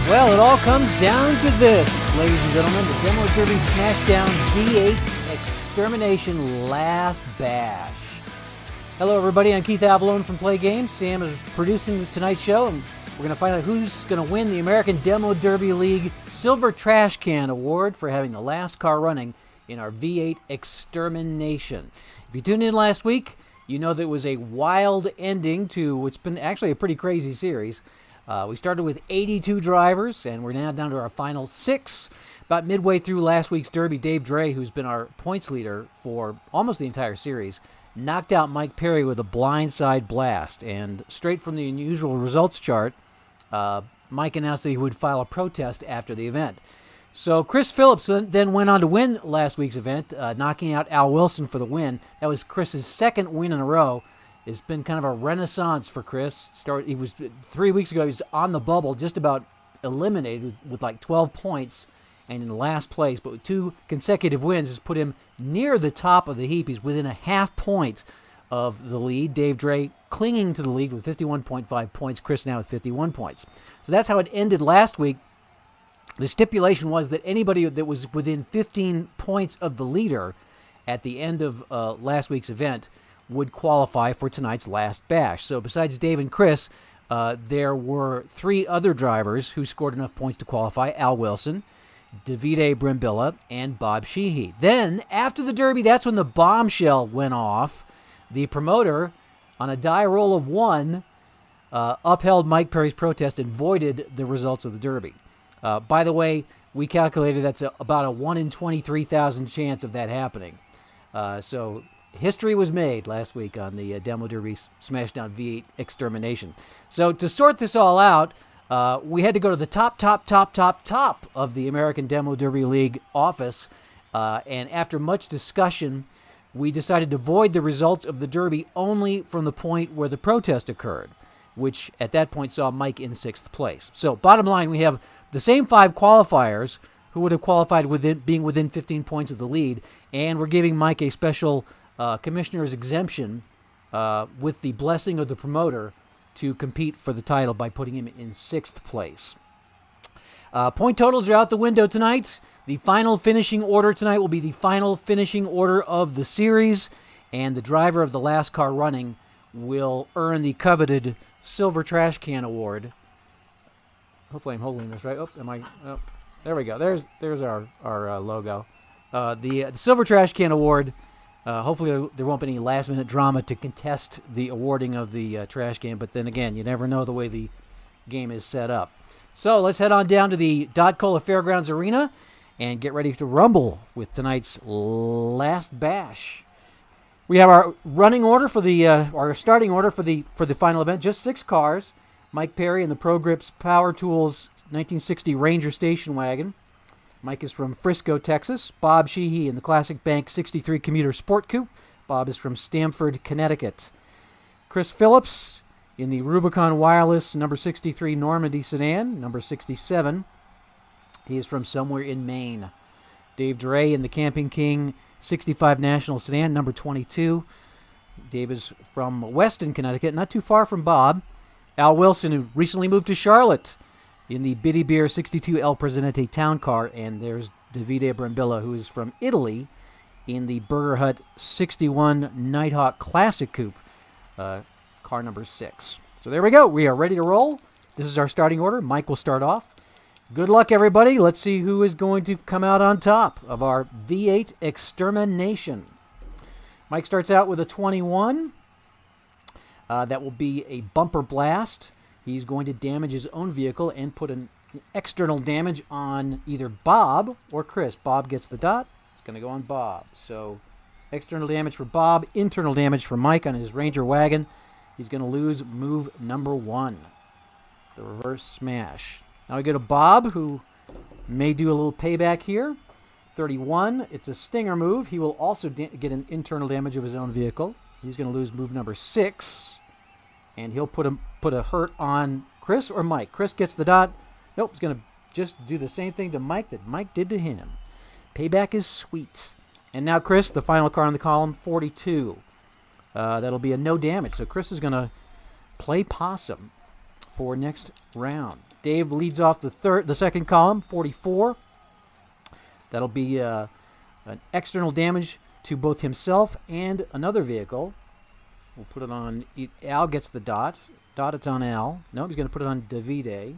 Well, it all comes down to this, ladies and gentlemen. The Demo Derby Smashdown V8 Extermination Last Bash. Hello, everybody. I'm Keith Avalone from Play Games. Sam is producing tonight's show, and we're going to find out who's going to win the American Demo Derby League Silver Trash Can Award for having the last car running in our V8 Extermi-NATION. If you tuned in last week, you know that it was a wild ending to what's been actually a pretty crazy series. We started with 82 drivers, and we're now down to our final 6. About midway through last week's Derby, Dave Dre, who's been our points leader for almost the entire series, knocked out Mike Perry with a blindside blast. And straight from the unusual results chart, Mike announced that he would file a protest after the event. So Chris Phillips then went on to win last week's event, knocking out Al Wilson for the win. That was Chris's second win in a row. It's been kind of a renaissance for Chris. He was 3 weeks ago. He was on the bubble, just about eliminated with like 12 points, and in last place. But with 2 consecutive wins, has put him near the top of the heap. He's within a half point of the lead. Dave Dre clinging to the lead with 51.5 points. Chris now with 51 points. So that's how it ended last week. The stipulation was that anybody that was within 15 points of the leader at the end of last week's event would qualify for tonight's last bash. So besides Dave and Chris, there were 3 other drivers who scored enough points to qualify: Al Wilson, Davide Brambilla, and Bob Sheehy. Then, after the Derby, that's when the bombshell went off. The promoter, on a die roll of 1, upheld Mike Perry's protest and voided the results of the Derby. By the way, we calculated that's about a 1 in 23,000 chance of that happening. So history was made last week on the Demo Derby Smashdown V8 Extermination. So to sort this all out, we had to go to the top of the American Demo Derby League office. And after much discussion, we decided to void the results of the Derby only from the point where the protest occurred, which at that point saw Mike in 6th place. So bottom line, we have the same 5 qualifiers who would have qualified being within 15 points of the lead, and we're giving Mike a special commissioner's exemption with the blessing of the promoter to compete for the title by putting him in 6th place. Point totals are out the window tonight. The final finishing order tonight will be the final finishing order of the series, and the driver of the last car running will earn the coveted Silver Trash Can Award. Hopefully I'm holding this right. Oh, there we go. There's our logo. The Silver Trash Can Award. Hopefully there won't be any last-minute drama to contest the awarding of the trash can, but then again, you never know the way the game is set up. So let's head on down to the Dot Cola Fairgrounds Arena and get ready to rumble with tonight's last bash. We have our running order for the our starting order for the final event. Just 6 cars. Mike Perry in the Pro Grips Power Tools 1960 Ranger station wagon. Mike is from Frisco, Texas. Bob Sheehy in the Classic Bank 63 Commuter Sport Coupe. Bob is from Stamford, Connecticut. Chris Phillips in the Rubicon Wireless number 63 Normandy sedan, number 67. He is from somewhere in Maine. Dave Dre in the Camping King 65 National sedan, number 22. Dave is from Weston, Connecticut, not too far from Bob. Al Wilson, who recently moved to Charlotte, in the Biddy Beer 62 El Presidente Town Car. And there's Davide Brambilla, who is from Italy, in the Burger Hut 61 Nighthawk Classic Coupe, car number 6. So there we go. We are ready to roll. This is our starting order. Mike will start off. Good luck, everybody. Let's see who is going to come out on top of our V8 Extermi-NATION. Mike starts out with a 21. That will be a bumper blast. He's going to damage his own vehicle and put an external damage on either Bob or Chris. Bob gets the dot. It's going to go on Bob. So external damage for Bob, internal damage for Mike on his Ranger wagon. He's going to lose move number 1, the reverse smash. Now we go to Bob, who may do a little payback here. 31. It's a stinger move. He will also get an internal damage of his own vehicle. He's going to lose move number 6. And he'll put a hurt on Chris or Mike. Chris gets the dot. Nope, he's going to just do the same thing to Mike that Mike did to him. Payback is sweet. And now Chris, the final car on the column, 42. That'll be a no damage. So Chris is going to play possum for next round. Dave leads off the second column, 44. That'll be an external damage to both himself and another vehicle. We'll put it on. Al gets the dot. Dot, it's on Al. No, he's going to put it on Davide.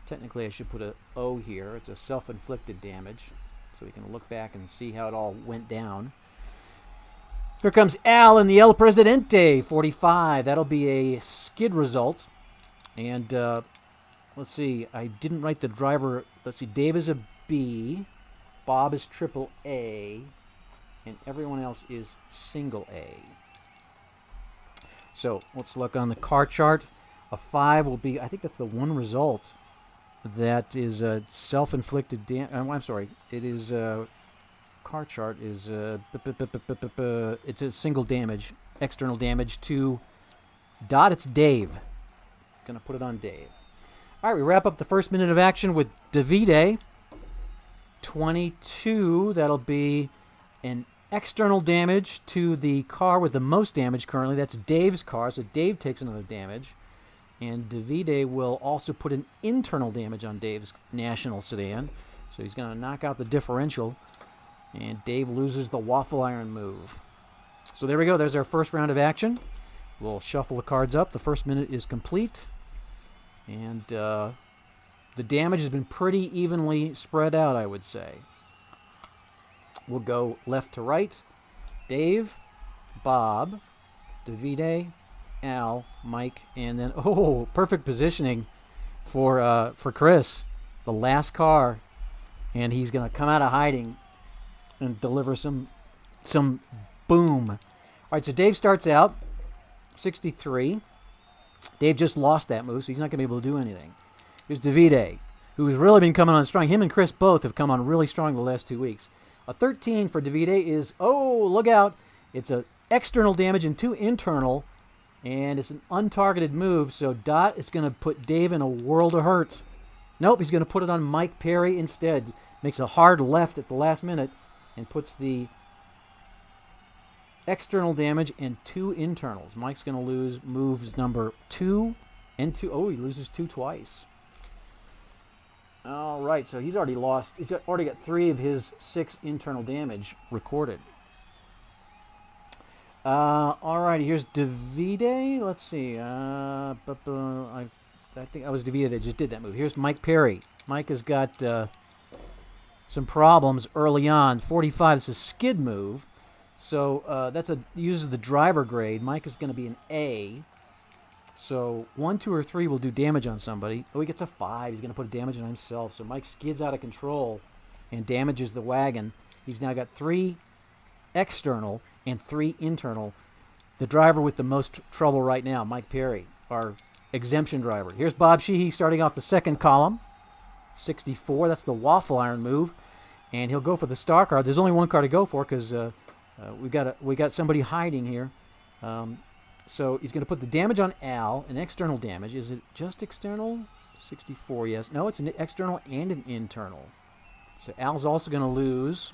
Technically, I should put a O here. It's a self-inflicted damage, so we can look back and see how it all went down. Here comes Al in the El Presidente, 45. That'll be a skid result. And let's see. I didn't write the driver. Let's see. Dave is a B. Bob is triple A. And everyone else is single A. So let's look on the car chart. A 5 will be, I think that's the one result that is self-inflicted damage. I'm sorry. It is, car chart is, it's a single damage, external damage to Dot. It's Dave. Gonna put it on Dave. All right, we wrap up the first minute of action with Davide. 22, that'll be an external damage to the car with the most damage currently. That's Dave's car, so Dave takes another damage. And Davide will also put an internal damage on Dave's National sedan. So he's going to knock out the differential. And Dave loses the waffle iron move. So there we go. There's our first round of action. We'll shuffle the cards up. The first minute is complete. And the damage has been pretty evenly spread out, I would say. We'll go left to right. Dave, Bob, Davide, Al, Mike, and then, oh, perfect positioning for Chris. The last car. And he's going to come out of hiding and deliver some boom. All right, so Dave starts out, 63. Dave just lost that move, so he's not going to be able to do anything. Here's Davide, who has really been coming on strong. Him and Chris both have come on really strong the last 2 weeks. A 13 for Davide is, oh, look out. It's an external damage and 2 internal, and it's an untargeted move, so Dot is going to put Dave in a world of hurt. Nope, he's going to put it on Mike Perry instead. Makes a hard left at the last minute and puts the external damage and 2 internals. Mike's going to lose moves number 2 and 2. Oh, he loses 2 twice. All right, so he's already lost. He's already got 3 of his 6 internal damage recorded. All right, here's Davide. Let's see. I think I was Davide that just did that move. Here's Mike Perry. Mike has got some problems early on. 45 is a skid move. So uses the driver grade. Mike is going to be an A. So 1, 2, or 3 will do damage on somebody. Oh, he gets a 5. He's going to put damage on himself. So Mike skids out of control and damages the wagon. He's now got 3 external and 3 internal. The driver with the most trouble right now, Mike Perry, our exemption driver. Here's Bob Sheehy starting off the second column. 64. That's the waffle iron move. And he'll go for the star card. There's only one card to go for because we got somebody hiding here. So he's going to put the damage on Al, an external damage. Is it just external? 64, yes. No, it's an external and an internal. So Al's also going to lose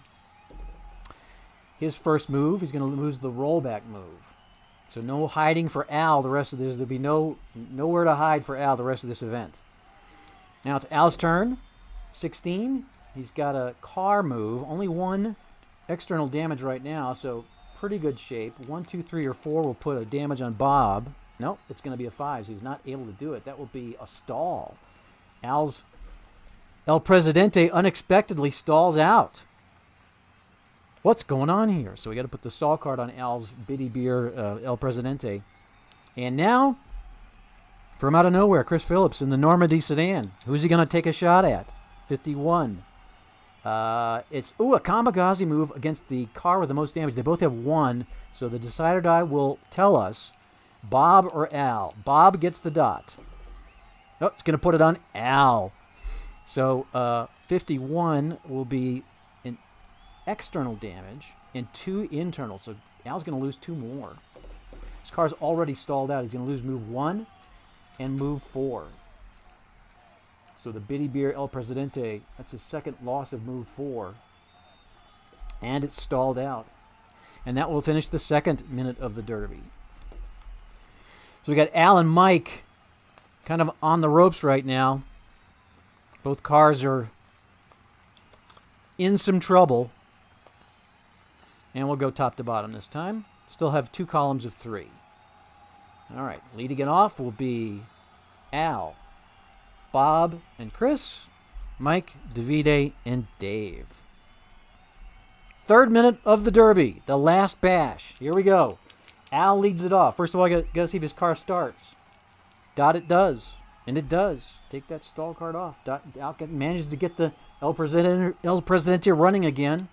his first move. He's going to lose the rollback move. So no hiding for Al the rest of this. There'll be nowhere to hide for Al the rest of this event. Now it's Al's turn. 16. He's got a car move. Only 1 external damage right now, so pretty good shape. 1, 2, 3, or 4 will put a damage on Bob. Nope, it's going to be a 5, so he's not able to do it. That will be a stall. Al's El Presidente unexpectedly stalls out. What's going on here? So we got to put the stall card on Al's Biddy Beer El Presidente. And now, from out of nowhere, Chris Phillips in the Normandy sedan. Who's he going to take a shot at? 51. It's a kamikaze move against the car with the most damage. They both have 1, so the decider die will tell us Bob or Al. Bob gets the dot. Oh, it's going to put it on Al. So 51 will be an external damage and 2 internal. So Al's going to lose 2 more. This car's already stalled out. He's going to lose move 1 and move 4. So the Biddy Beer El Presidente, that's his second loss of move 4. And it's stalled out. And that will finish the second minute of the Derby. So we got Al and Mike kind of on the ropes right now. Both cars are in some trouble. And we'll go top to bottom this time. Still have 2 columns of 3. All right, leading it off will be Al, Bob, and Chris, Mike, Davide, and Dave. 3rd minute of the Derby, the last bash. Here we go. Al leads it off. First of all, I got to see if his car starts. Dot, it does. And it does. Take that stall card off. Dot, Al manages to get the El Presidente running again.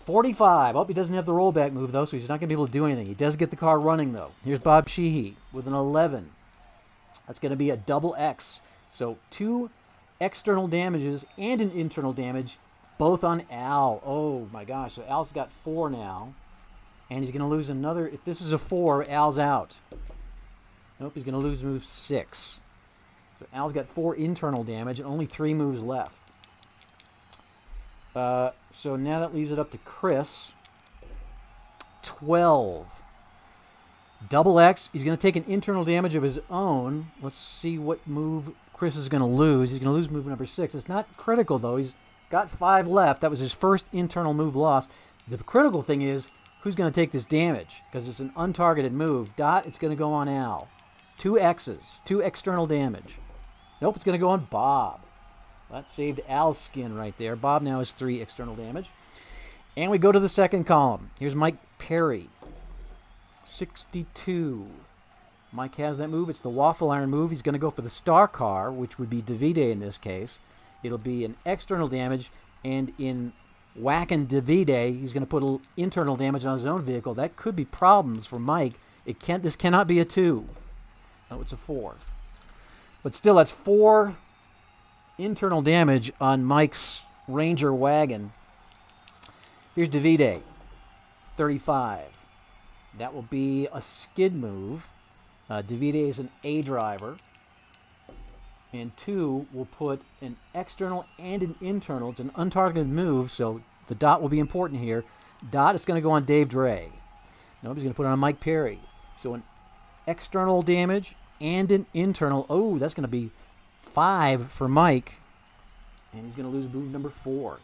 45. Oh, he doesn't have the rollback move, though, so he's not going to be able to do anything. He does get the car running, though. Here's Bob Sheehy with an 11. That's going to be a double X. So 2 external damages and an internal damage, both on Al. Oh, my gosh. So Al's got 4 now. And he's going to lose another. If this is a 4, Al's out. Nope, he's going to lose move 6. So Al's got 4 internal damage and only 3 moves left. So now that leaves it up to Chris. 12. Double X. He's going to take an internal damage of his own. Let's see what move Chris is going to lose. He's going to lose move number 6. It's not critical, though. He's got 5 left. That was his first internal move lost. The critical thing is who's going to take this damage, because it's an untargeted move. Dot, it's going to go on Al. 2 X's. 2 external damage. Nope, it's going to go on Bob. That saved Al's skin right there. Bob now has 3 external damage. And we go to the second column. Here's Mike Perry. 62. Mike has that move. It's the waffle iron move. He's going to go for the star car, which would be Davide in this case. It'll be an external damage, and in whacking Davide, he's going to put an internal damage on his own vehicle. That could be problems for Mike. This cannot be a 2. No, it's a 4. But still, that's 4 internal damage on Mike's Ranger wagon. Here's Davide, 35. That will be a skid move. Davide is an A driver. And 2 will put an external and an internal. It's an untargeted move, so the dot will be important here. Dot is going to go on Dave Dre. Nope, he's going to put it on Mike Perry. So an external damage and an internal. Oh, that's going to be 5 for Mike. And he's going to lose move number 4.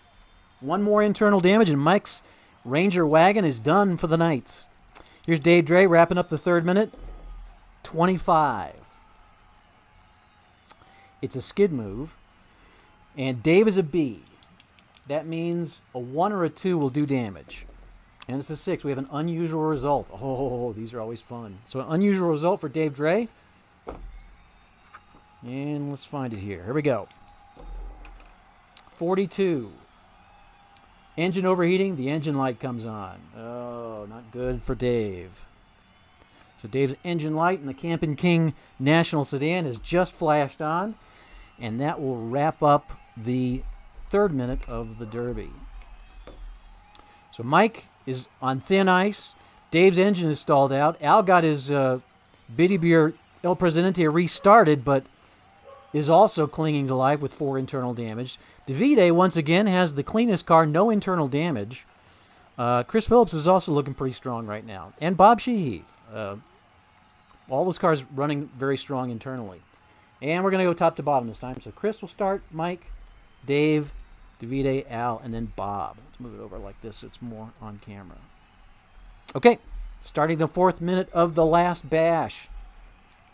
1 more internal damage, and Mike's Ranger wagon is done for the night. Here's Dave Dre wrapping up the 3rd minute. 25. It's a skid move. And Dave is a B. That means a 1 or a 2 will do damage. And it's a 6. We have an unusual result. Oh, these are always fun. So an unusual result for Dave Dre. And let's find it here. Here we go. 42. Engine overheating. The engine light comes on. Oh, not good for Dave. So Dave's engine light in the Campin' King National Sedan has just flashed on. And that will wrap up the 3rd minute of the Derby. So Mike is on thin ice. Dave's engine is stalled out. Al got his Bitty Beer El Presidente restarted, but is also clinging to life with 4 internal damage. Davide, once again, has the cleanest car, no internal damage. Chris Phillips is also looking pretty strong right now. And Bob Sheehy. All those cars running very strong internally. And we're going to go top to bottom this time. So Chris will start, Mike, Dave, Davide, Al, and then Bob. Let's move it over like this so it's more on camera. Okay, starting the 4th minute of the last bash.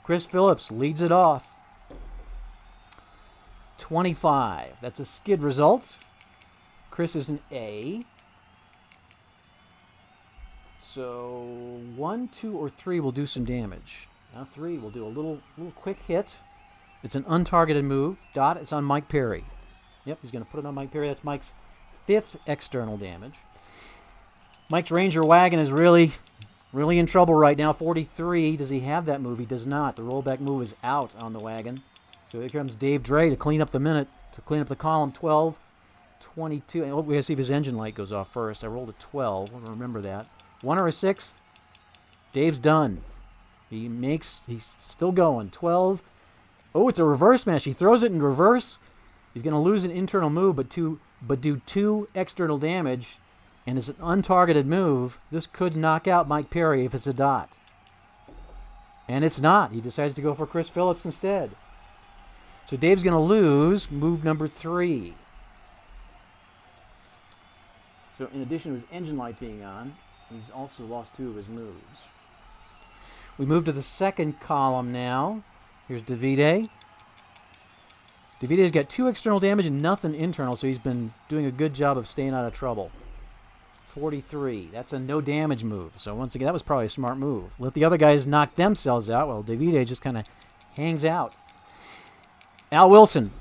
Chris Phillips leads it off. 25. That's a skid result. Chris is an A. So 1, 2, or 3 will do some damage. Now 3 will do a little quick hit. It's an untargeted move. Dot, it's on Mike Perry. Yep, he's going to put it on Mike Perry. That's Mike's 5th external damage. Mike's Ranger wagon is really in trouble right now. 43. Does he have that move? He does not. The rollback move is out on the wagon. So here comes Dave Dre to clean up the minute, to clean up the column. 12, 22. And we got to see if his engine light goes off first. I rolled a 12. We'll remember that. 1 or a 6. Dave's done. He's still going. 12. Oh, it's a reverse smash. He throws it in reverse. He's going to lose an internal move, but do 2 external damage. And it's an untargeted move. This could knock out Mike Perry if it's a dot. And it's not. He decides to go for Chris Phillips instead. So Dave's going to lose move number 3. So in addition to his engine light being on, he's also lost 2 of his moves. We move to the second column now. Here's Davide. Davide's got 2 external damage and nothing internal, so he's been doing a good job of staying out of trouble. 43. That's a no damage move. So once again, that was probably a smart move. Let the other guys knock themselves out while Davide just kind of hangs out. Al Wilson.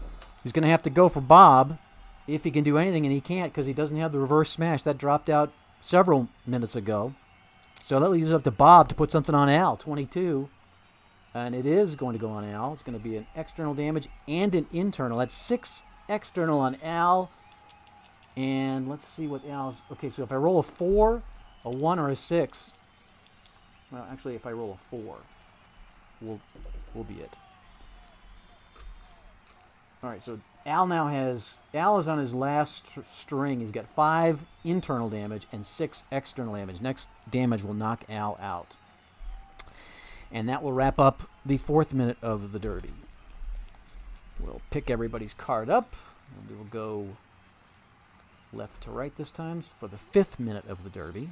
He's going to have to go for Bob if he can do anything, and he can't because he doesn't have the reverse smash. That dropped out several minutes ago. So that leaves it up to Bob to put something on Al. 22. And it is going to go on Al. It's going to be an external damage and an internal. That's 6 external on Al. And let's see what Al's... Okay, so if I roll a 4, a 1, or a 6... Well, actually, if I roll a 4, will be it. All right, so Al now has... Al is on his last string. He's got 5 internal damage and 6 external damage. Next damage will knock Al out. And that will wrap up the 4th minute of the Derby. We'll pick everybody's card up. And we will go left to right this time for the 5th minute of the Derby.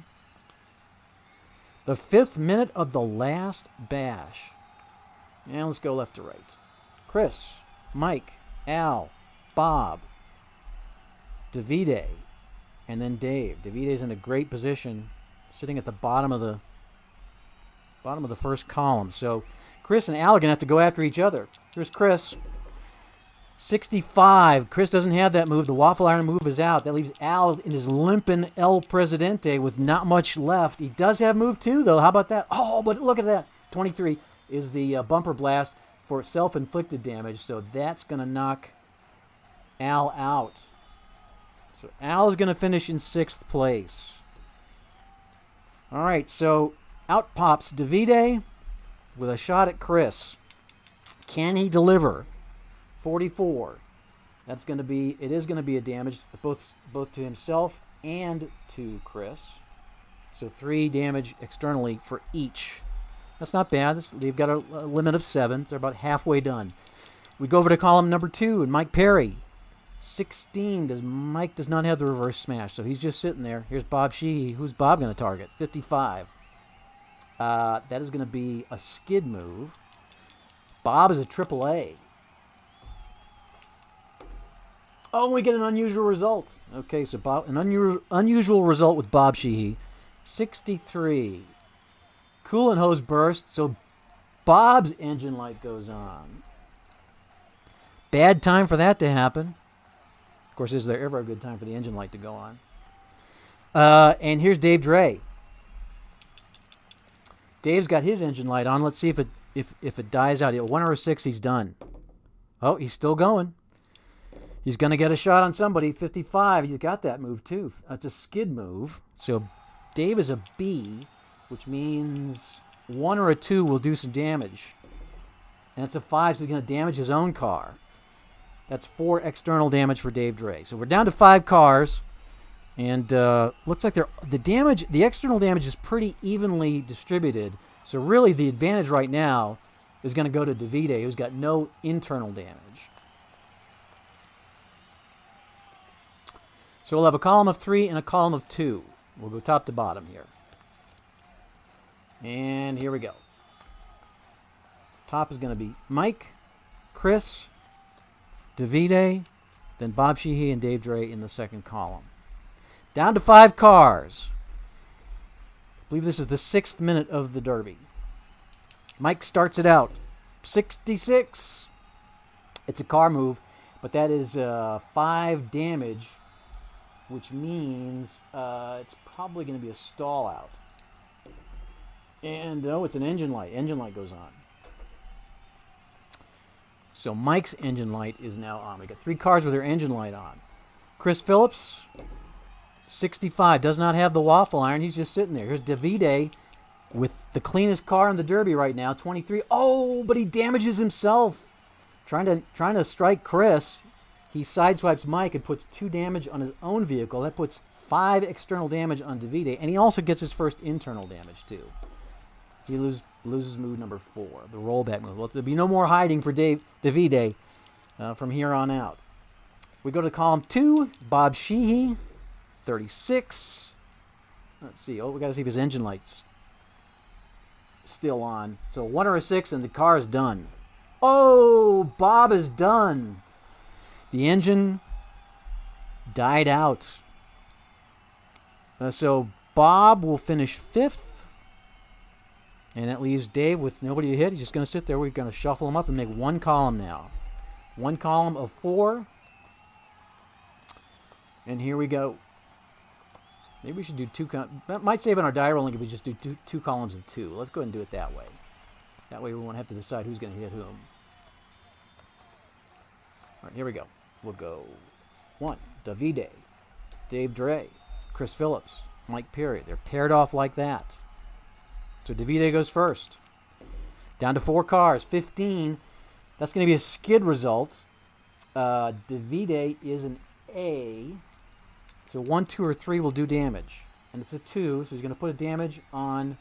The 5th minute of the last bash. And let's go left to right. Chris, Mike, Al, Bob, Davide, and then Dave. Davide's in a great position, sitting at the bottom of the first column. So Chris and Al are going to have to go after each other. Here's Chris. 65. Chris doesn't have that move. The waffle iron move is out. That leaves Al in his limpin' El Presidente with not much left. He does have move 2, though. How about that? Oh, but look at that. 23 is the bumper blast for self-inflicted damage. So that's going to knock Al out. So Al is going to finish in 6th place. All right, so out pops Davide with a shot at Chris. Can he deliver? 44. That's going to be... It is going to be a damage both to himself and to Chris. So 3 damage externally for each. That's not bad. They've got a limit of 7. They're about halfway done. We go over to column number 2 and Mike Perry. 16. Mike does not have the reverse smash, so he's just sitting there. Here's Bob Sheehy. Who's Bob going to target? 55. That is going to be a skid move. Bob is a AAA. Oh, we get an unusual result. Okay, so Bob, an unusual result with Bob Sheehy. 63. Coolant hose burst, so Bob's engine light goes on. Bad time for that to happen. Of course, is there ever a good time for the engine light to go on? And here's Dave Dre. Dave's got his engine light on. Let's see if it dies out. 1 or a 6, he's done. Oh, he's still going. He's going to get a shot on somebody. 55. He's got that move, too. It's a skid move. So Dave is a B, which means 1 or a 2 will do some damage. And it's a 5, so he's going to damage his own car. That's 4 external damage for Dave Dre. So we're down to 5 cars. And looks like the external damage is pretty evenly distributed. So really the advantage right now is going to go to Davide, who's got no internal damage. So we'll have a column of 3 and a column of 2. We'll go top to bottom here. And here we go. Top is going to be Mike, Chris, Davide, then Bob Sheehy and Dave Dre in the second column. Down to 5 cars. I believe this is the 6th minute of the Derby. Mike starts it out. 66. It's a car move, but that is 5 damage, which means it's probably going to be a stall out. And no, it's an engine light. Engine light goes on. So Mike's engine light is now on. We got 3 cars with their engine light on. Chris Phillips, 65, does not have the waffle iron. He's just sitting there. Here's Davide with the cleanest car in the Derby right now, 23. Oh, but he damages himself. Trying to strike Chris. He sideswipes Mike and puts 2 damage on his own vehicle. That puts 5 external damage on Davide, and he also gets his first internal damage too. He loses move number 4, the rollback move. Well, there'll be no more hiding for Davide. from here on out. We go to column 2. Bob Sheehy, 36. Let's see. Oh, we got to see if his engine light's still on. So 1 or a 6, and the car is done. Oh, Bob is done. The engine died out. So Bob will finish 5th. And that leaves Dave with nobody to hit. He's just going to sit there. We're going to shuffle him up and make 1 column now. 1 column of 4. And here we go. Maybe we should do 2 that might save on our die rolling if we just do two columns of 2. Let's go ahead and do it that way. That way we won't have to decide who's going to hit whom. All right, here we go. We'll go 1, Davide, Dave Dre, Chris Phillips, Mike Perry. They're paired off like that. So Davide goes first. Down to 4 cars, 15. That's going to be a skid result. Davide is an A. So 1, 2, or 3 will do damage. And it's a 2, so he's going to put a damage on,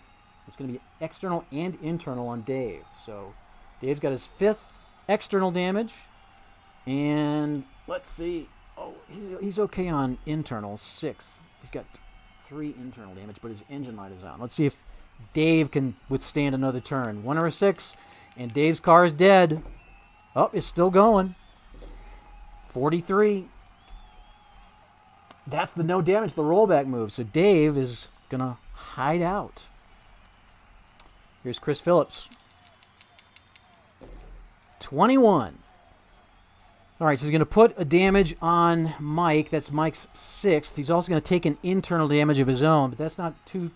it's going to be external and internal on Dave. So Dave's got his 5th external damage. And let's see. Oh, he's okay on internal, 6. He's got 3 internal damage, but his engine light is on. Let's see if Dave can withstand another turn. 1 or a 6, and Dave's car is dead. Oh, it's still going. 43. That's the no damage, the rollback move. So Dave is going to hide out. Here's Chris Phillips. 21. All right, so he's going to put a damage on Mike. That's Mike's 6th. He's also going to take an internal damage of his own, but that's not too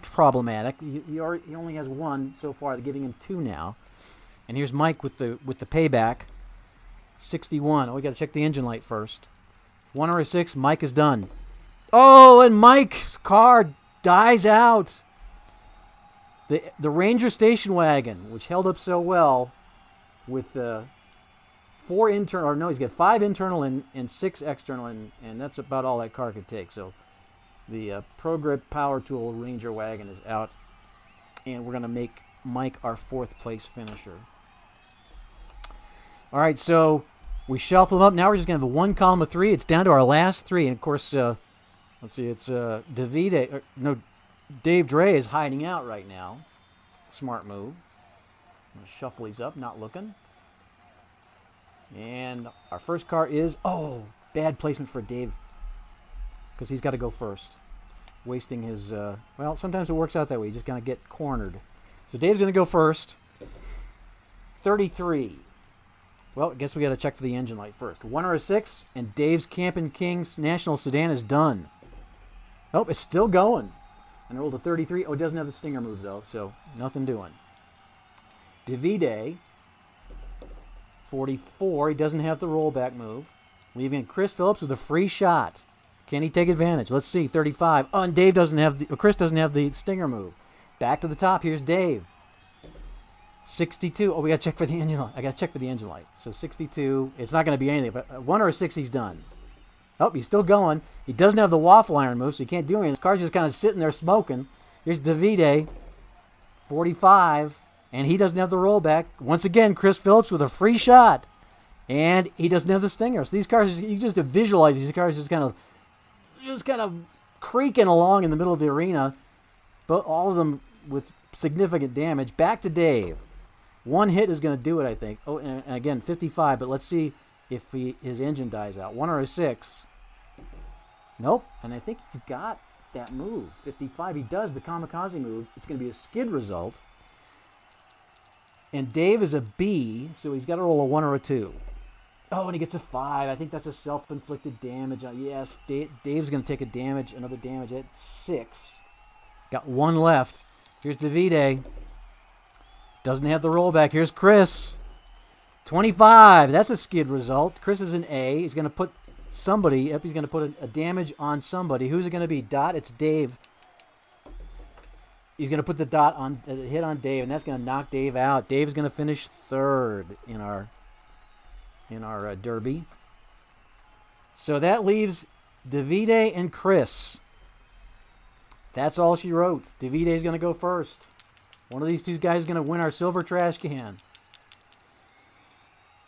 problematic. He only has 1 so far. They're giving him 2 now. And here's Mike with the payback. 61. Oh, we got to check the engine light first. 1 or a 6. Mike is done. Oh, and Mike's car dies out. The Ranger station wagon, which held up so well, with 4 internal, or no, he's got 5 internal and 6 external, and that's about all that car could take. So the Pro Grip Power Tool Ranger wagon is out, and we're going to make Mike our 4th place finisher. All right, so we shuffle them up. Now we're just going to have a 1 column of 3. It's down to our last 3, and of course, let's see, it's Dave Dre is hiding out right now. Smart move. I'm going to shuffle these up, not looking. And our first car is, oh, bad placement for Dave, because he's got to go first. Wasting his, well, sometimes it works out that way. You just kind of get cornered. So Dave's going to go first. 33. Well, I guess we got to check for the engine light first. 1 or a 6, and Dave's Campin' Kings National Sedan is done. Oh, it's still going. And I rolled a 33. Oh, it doesn't have the stinger move, though, so nothing doing. Davide, 44. He doesn't have the rollback move. Leaving Chris Phillips with a free shot. Can he take advantage? Let's see. 35. Oh, and Dave doesn't have Chris doesn't have the stinger move. Back to the top. Here's Dave. 62. Oh, we got to check for the engine light. I got to check for the engine light. So 62. It's not going to be anything. But 1 or a 6, he's done. Oh, he's still going. He doesn't have the waffle iron move, so he can't do anything. His car's just kind of sitting there smoking. Here's Davide. 45. And he doesn't have the rollback. Once again, Chris Phillips with a free shot. And he doesn't have the stinger. So these cars, you just visualize these cars just kind of creaking along in the middle of the arena. But all of them with significant damage. Back to Dave. 1 hit is going to do it, I think. Oh, and again, 55. But let's see if his engine dies out. 1 or a 6. Nope. And I think he's got that move. 55. He does the kamikaze move. It's going to be a skid result. And Dave is a B, so he's got to roll a 1 or a 2. Oh, and he gets a 5. I think that's a self-inflicted damage. Yes, Dave's going to take another damage at 6. Got 1 left. Here's Davide. Doesn't have the rollback. Here's Chris. 25. That's a skid result. Chris is an A. He's going to put somebody up. He's going to put a damage on somebody. Who's it going to be? Dot. It's Dave. He's going to put the dot on hit on Dave, and that's going to knock Dave out. Dave's going to finish 3rd in our derby. So that leaves Davide and Chris. That's all she wrote. Davide's going to go first. One of these 2 guys is going to win our silver trash can.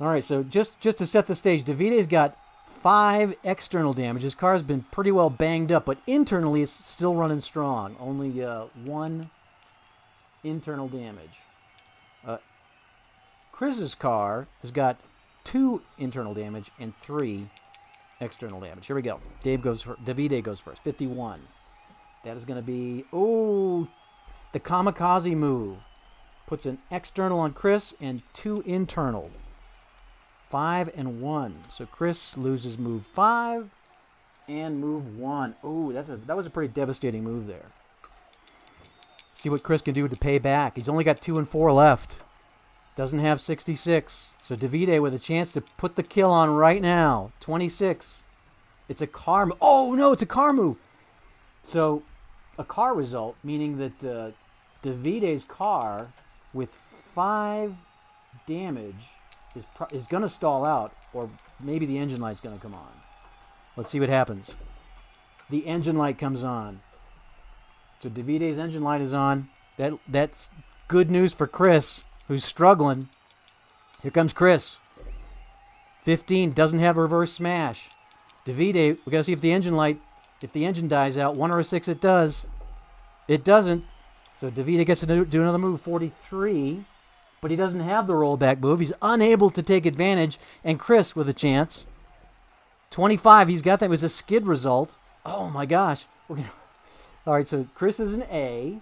All right, so just to set the stage, Davide's got 5 external damage. His car's been pretty well banged up, but internally it's still running strong. Only 1 internal damage. Chris's car has got 2 internal damage and 3 external damage. Here we go. Davide goes first. 51. That is going to be, the kamikaze move. Puts an external on Chris and 2 internal. 5 and 1. So Chris loses move 5 and move 1. Oh, that was a pretty devastating move there. See what Chris can do to pay back. He's only got 2 and 4 left. Doesn't have 66. So Davide with a chance to put the kill on right now. 26. It's a car move. Oh, no, it's a car move. So a car result, meaning that Davide's car with 5 damage is going to stall out, or maybe the engine light's going to come on. Let's see what happens. The engine light comes on. So Davide's engine light is on. That's good news for Chris, who's struggling. Here comes Chris. 15, doesn't have a reverse smash. Davide, we got to see if the engine dies out. 1 or a 6 it does. It doesn't. So Davide gets to do another move, 43. But he doesn't have the rollback move. He's unable to take advantage. And Chris with a chance. 25, he's got that. It was a skid result. Oh my gosh. All right, so Chris is an A.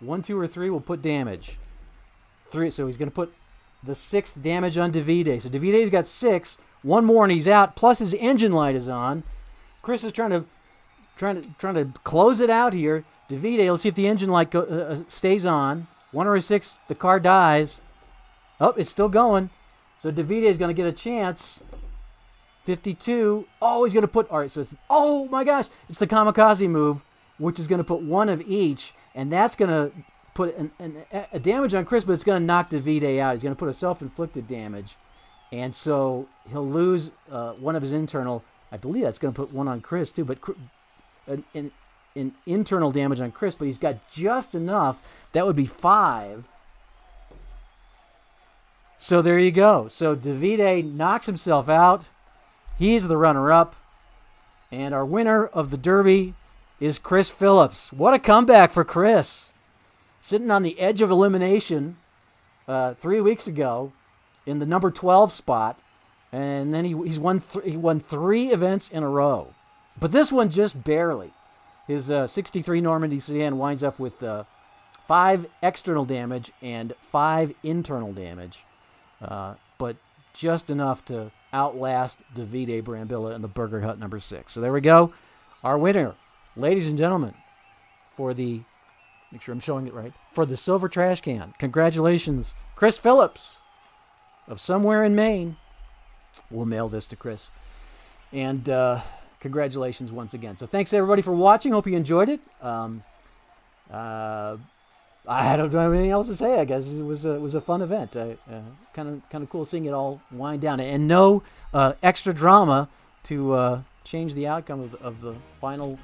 1, 2, or 3 will put damage. 3, so he's going to put the 6th damage on Davide. So Davide's got 6. 1 more and he's out. Plus his engine light is on. Chris is trying to close it out here. Davide, let's see if the engine light stays on. 1 or a 6, the car dies. Oh, it's still going. So Davide is going to get a chance. 52. Oh, he's going to put... All right, so it's... Oh, my gosh. It's the kamikaze move, which is going to put 1 of each. And that's going to put a damage on Chris, but it's going to knock Davide out. He's going to put a self-inflicted damage. And so he'll lose 1 of his internal. I believe that's going to put 1 on Chris, too. But an internal damage on Chris, but he's got just enough. That would be 5. So there you go. So Davide knocks himself out. He's the runner-up. And our winner of the Derby is Chris Phillips. What a comeback for Chris. Sitting on the edge of elimination 3 weeks ago in the number 12 spot. And then he won 3 events in a row. But this one just barely. His 63 Normandy sedan winds up with 5 external damage and 5 internal damage. But just enough to outlast Davide Brambilla in the Burger Hut number 6. So there we go. Our winner, ladies and gentlemen, for the, make sure I'm showing it right, for the silver trash can. Congratulations, Chris Phillips of somewhere in Maine. We'll mail this to Chris. And congratulations once again. So thanks everybody for watching. Hope you enjoyed it. I don't have anything else to say. I guess it was a fun event. Kind of cool seeing it all wind down, and no extra drama to change the outcome of the final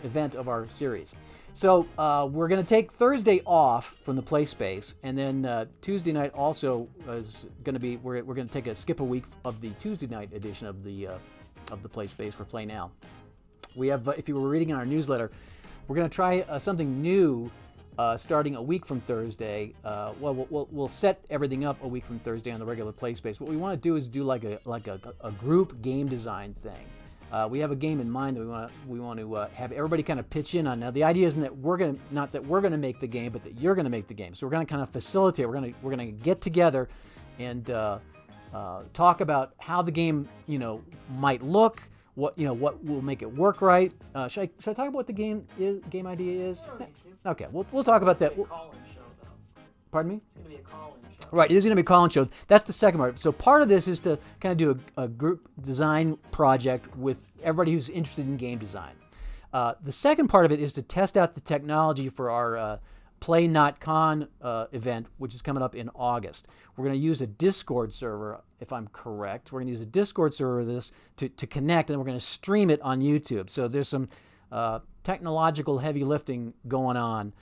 event of our series. So we're going to take Thursday off from the play space, and then Tuesday night also is going to be we're going to skip a week of the Tuesday night edition of the play space for Play Now. We have, if you were reading in our newsletter, we're going to try something new. Starting a week from Thursday. We'll set everything up a week from Thursday on the regular play space. What we want to do is do like a group game design thing. We have a game in mind that we want to have everybody kind of pitch in on. Now the idea isn't that we're gonna make the game, but that you're gonna make the game. So we're gonna kind of facilitate. We're gonna get together and talk about how the game might look. What will make it work right. Should I talk about what the game idea is? Okay, we'll talk about that. Pardon me? It's going to be a call-in show. Right, it is going to be a call-in show. That's the second part. So part of this is to kind of do a group design project with everybody who's interested in game design. The second part of it is to test out the technology for our Play Not Con event, which is coming up in August. We're going to use a Discord server, if I'm correct. We're going to use a Discord server this to connect, and we're going to stream it on YouTube. So there's some technological heavy lifting going on,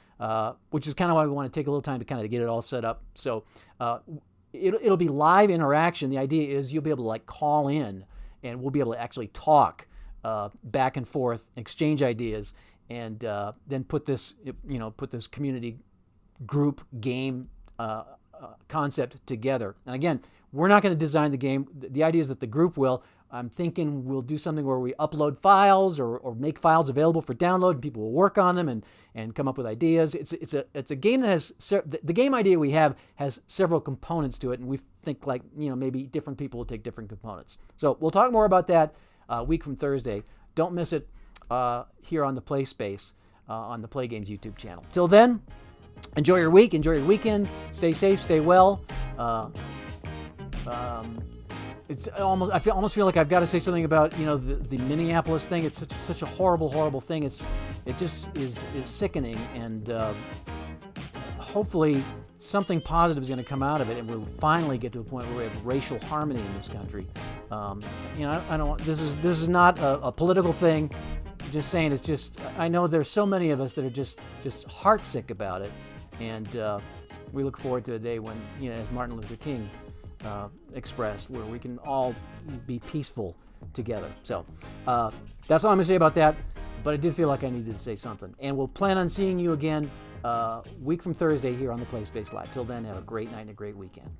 which is kind of why we want to take a little time to kind of get it all set up. So it'll be live interaction. The idea is you'll be able to like call in, and we'll be able to actually talk back and forth, exchange ideas, and then put this community group game concept together. And again, we're not going to design the game. The idea is that the group will. I'm thinking we'll do something where we upload files or make files available for download, and people will work on them and come up with ideas. It's a game that has the game idea we have has several components to it, and we think like maybe different people will take different components. So we'll talk more about that a week from Thursday. Don't miss it here on the Play Space on the Play Games YouTube channel. Till then, enjoy your week, enjoy your weekend, stay safe, stay well. It's almost I almost feel like I've got to say something about the Minneapolis thing. It's such a horrible thing. It just is sickening, and hopefully something positive is going to come out of it, and we'll finally get to a point where we have racial harmony in this country. I don't. This is not a political thing. I'm just saying, it's just I know there's so many of us that are just heartsick about it, and we look forward to a day when as Martin Luther King expressed, where we can all be peaceful together. So that's all I'm going to say about that, but I did feel like I needed to say something. And we'll plan on seeing you again week from Thursday here on the Play Space Live. Till then, have a great night and a great weekend.